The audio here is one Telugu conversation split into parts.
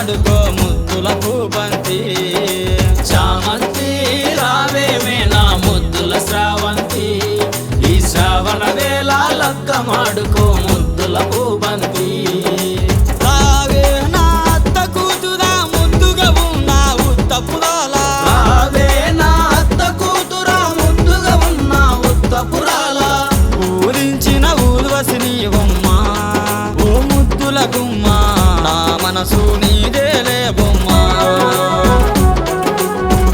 మాడుకో ముద్దుల పూబంతి. చామంతి రావేమే నా ముద్దుల శ్రావంతి, ఈ శ్రావణ వేళ లక్క మాడుకో ముద్దుల పూబంతి. రావే నా అత్త కూతురా ముద్దుగా ఉన్నా ఉత్తపురాలా. రావే నా అత్త కూతురా ముద్దుగా ఉన్న ఉత్తపురాల. ఊరించిన ఊర్వశి నీవమ్మా ఓ ముద్దుల గుమ్మ, నా మనసు నీదేలే బొమ్మ.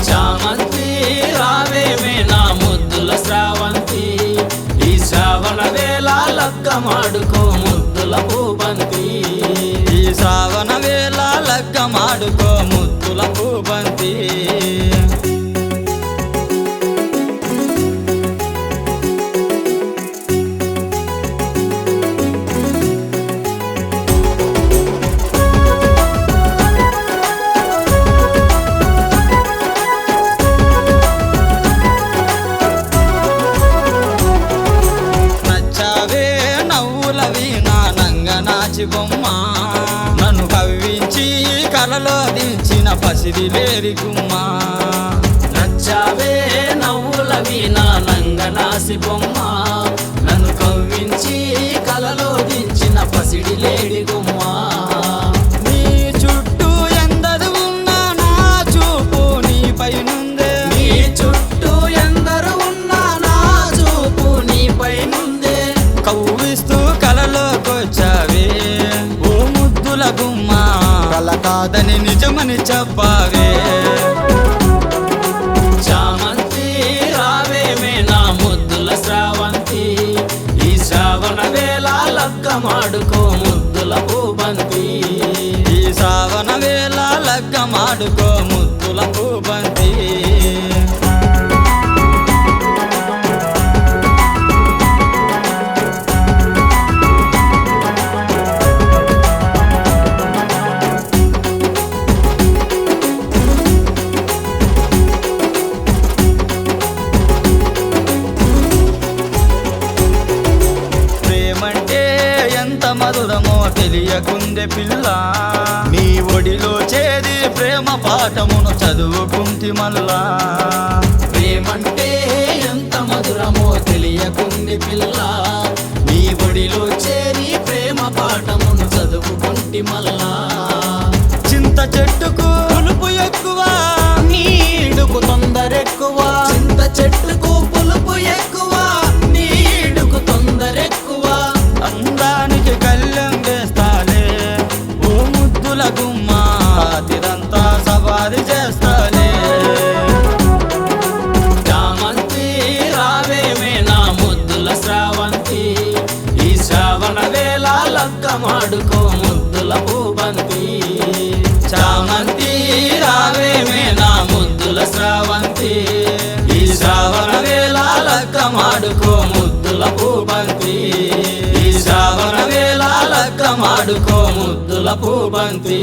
చామంతి రావేమే నా ముద్దుల శ్రావంతి, ఈ శ్రావణ వేళ లక్క మాడుకో ముద్దుల పూబంతి. ఈ శ్రావణ వేళ లగ్గ మాడుకో ముద్దుల పూబంతి. నచ్చావే నవ్వులవి నా నంగనాచి బొమ్మ, నన్ను కవ్వించి కలలో దించిన పసిడి లేరి గుమ్మ. నచ్చావే నవ్వులవి నా నంగనాసి బొమ్మ, నన్ను కవ్వించి కలలో దించిన పసిడి లేడి గుమ్మ. నీ చుట్టూ ఎందరు ఉన్నా నా చూపు నీపై నుందే. నీ చుట్టూ ఎందరు ఉన్నా నా చూపు నీపై నుందే. కవ్విస్తూ కలలోకొచ్చావే ఓ ముద్దుల గుమ్మ, కల కాదని నిజమని చెప్పావే. చామంతి రావేమే నా ముద్దుల శ్రావంతి, ఈ శ్రావణ వేళ లక్క మాడుకో ముద్దుల పూబంతి. ఈ శ్రావణ వేళ లగ్గ మాడుకో ముద్దుల పూబంతి. ప్రేమంటే ఎంత మధురమో తెలియకుందే పిల్ల, నీ ఒడిలో చేరి ప్రేమ పాఠమును చదువుకుంటి మల్లా. ప్రేమంటే ఎంత మధురమో తెలియకుంది పిల్ల, నీ ఒడిలో చేరి ప్రేమ పాఠమును చదువుకుంటి మల్లా. చింత చెట్టుకు పులుపు ఎక్కువ, నీడుకు తొందరెక్కువ. చింత చెట్టుకు పులుపు ఎక్కువ, నీడుకు తొందరెక్కువ. అందానికి కళ్ళెం వేస్తాలే ఓ ముద్దుల గుమ్మ, రాత్రిరంతా సవారి చేస్తాలే. చామంతి రావేమే నా ముద్దుల శ్రావంతి, ఈ శ్రావణ వేళ లక్క మాడుకో ముద్దుల పూబంతి. చామంతి రావేమే నా ముద్దుల శ్రావంతి, ఈ శ్రావణ వేళ లక్క మాడుకో ముద్దుల పూబంతి. ఈ శ్రావణ వేళ లక్క మాడుకో ముద్దుల పూబంతి.